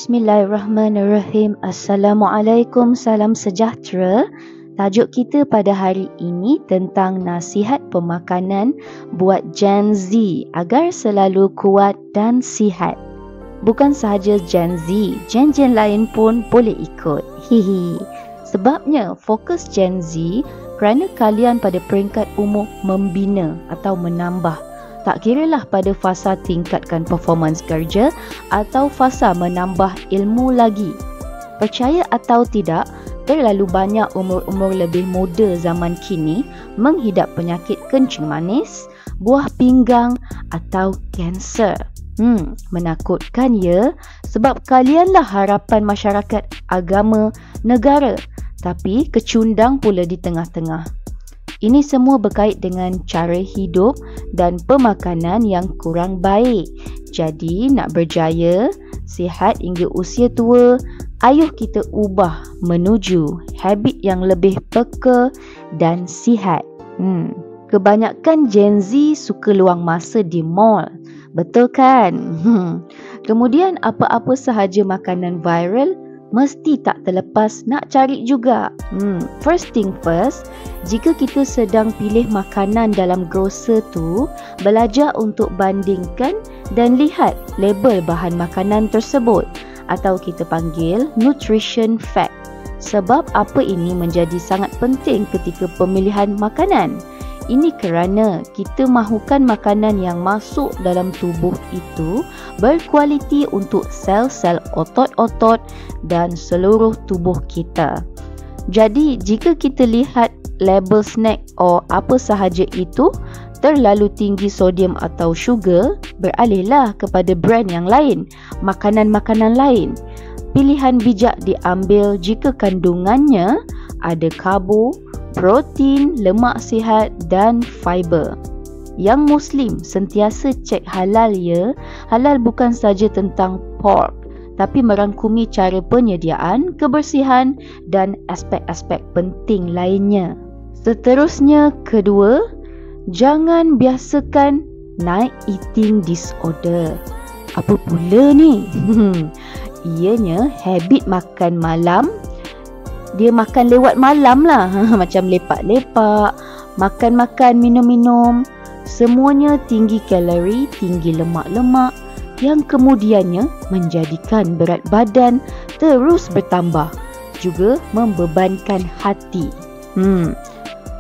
Bismillahirrahmanirrahim. Assalamualaikum, salam sejahtera. Tajuk kita pada hari ini tentang nasihat pemakanan buat Gen Z agar selalu kuat dan sihat. Bukan sahaja Gen Z, gen-gen lain pun boleh ikut. Hihi. Sebabnya fokus Gen Z kerana kalian pada peringkat umur membina atau menambah. Tak kiralah pada fasa tingkatkan performance kerja atau fasa menambah ilmu lagi. Percaya atau tidak, terlalu banyak umur-umur lebih muda zaman kini menghidap penyakit kencing manis, buah pinggang atau kanser. Menakutkan ya, sebab kalianlah harapan masyarakat, agama, negara, tapi kecundang pula di tengah-tengah. Ini semua berkait dengan cara hidup dan pemakanan yang kurang baik. Jadi nak berjaya, sihat hingga usia tua, ayuh kita ubah menuju habit yang lebih peka dan sihat. Kebanyakan Gen Z suka luang masa di mall. Betul kan? Kemudian apa-apa sahaja makanan viral mesti tak terlepas nak cari juga. First thing first, jika kita sedang pilih makanan dalam grocer tu, belajar untuk bandingkan dan lihat label bahan makanan tersebut atau kita panggil nutrition fact. Sebab apa ini menjadi sangat penting ketika pemilihan makanan? Ini kerana kita mahukan makanan yang masuk dalam tubuh itu berkualiti untuk sel-sel otot-otot dan seluruh tubuh kita. Jadi, jika kita lihat label snack atau apa sahaja itu terlalu tinggi sodium atau sugar, beralihlah kepada brand yang lain, makanan-makanan lain. Pilihan bijak diambil jika kandungannya ada karbo, protein, lemak sihat dan fiber. Yang Muslim sentiasa cek halal ya. Halal bukan saja tentang pork, tapi merangkumi cara penyediaan, kebersihan dan aspek-aspek penting lainnya. Seterusnya, kedua, jangan biasakan night eating disorder. Apa pula ni? Ianya habit makan malam. Dia makan lewat malam lah. Macam lepak-lepak, makan-makan, minum-minum. Semuanya tinggi kalori, tinggi lemak-lemak yang kemudiannya menjadikan berat badan terus bertambah. Juga membebankan hati.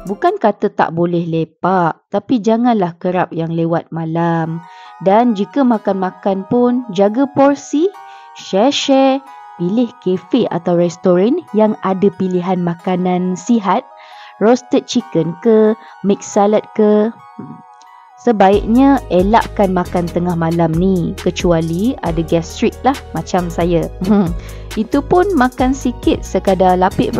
Bukan kata tak boleh lepak, tapi janganlah kerap yang lewat malam. Dan jika makan-makan pun, jaga porsi, share-share. Pilih kafe atau restoran yang ada pilihan makanan sihat, roasted chicken ke, mixed salad ke. Sebaiknya elakkan makan tengah malam ni, kecuali ada gastrik lah macam saya. Itu pun makan sikit sekadar lapik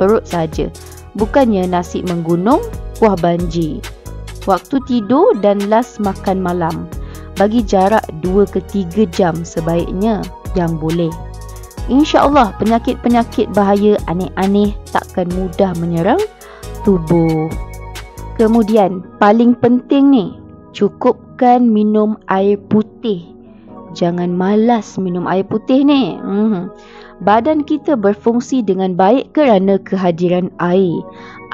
perut saja. Bukannya nasi menggunung, kuah banji. Waktu tidur dan last makan malam. Bagi jarak 2 ke 3 jam sebaiknya yang boleh. InsyaAllah penyakit-penyakit bahaya aneh-aneh takkan mudah menyerang tubuh. Kemudian paling penting ni, cukupkan minum air putih. Jangan malas minum air putih ni. Badan kita berfungsi dengan baik kerana kehadiran air.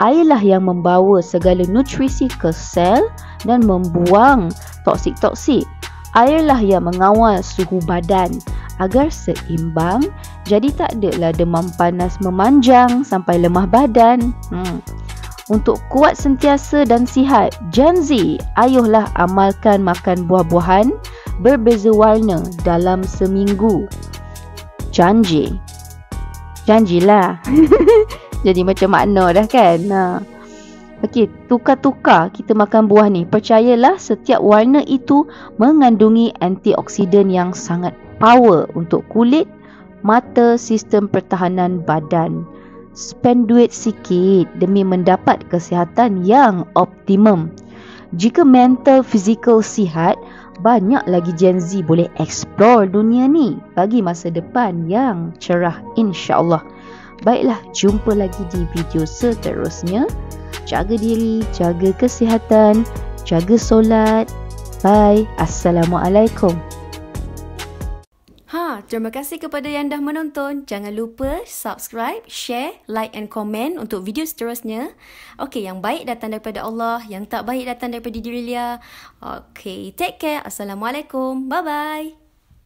Airlah yang membawa segala nutrisi ke sel dan membuang toksik-toksik. Airlah yang mengawal suhu badan agar seimbang, jadi tak adalah demam panas memanjang sampai lemah badan. Untuk kuat sentiasa dan sihat, Gen Z, ayuhlah amalkan makan buah-buahan berbeza warna dalam seminggu. Janjilah. Jadi macam makna dah kan. Okey, tukar-tukar kita makan buah ni. Percayalah setiap warna itu mengandungi antioksidan yang sangat power untuk kulit, mata, sistem pertahanan badan. Spend duit sikit demi mendapat kesihatan yang optimum. Jika mental, fizikal sihat, banyak lagi Gen Z boleh explore dunia ni bagi masa depan yang cerah insya-Allah. Baiklah, jumpa lagi di video seterusnya. Jaga diri, jaga kesihatan, jaga solat. Bye. Assalamualaikum. Terima kasih kepada yang dah menonton. Jangan lupa subscribe, share, like and comment untuk video seterusnya. Okey, yang baik datang daripada Allah, yang tak baik datang daripada diri Lia. Okey, take care. Assalamualaikum. Bye-bye.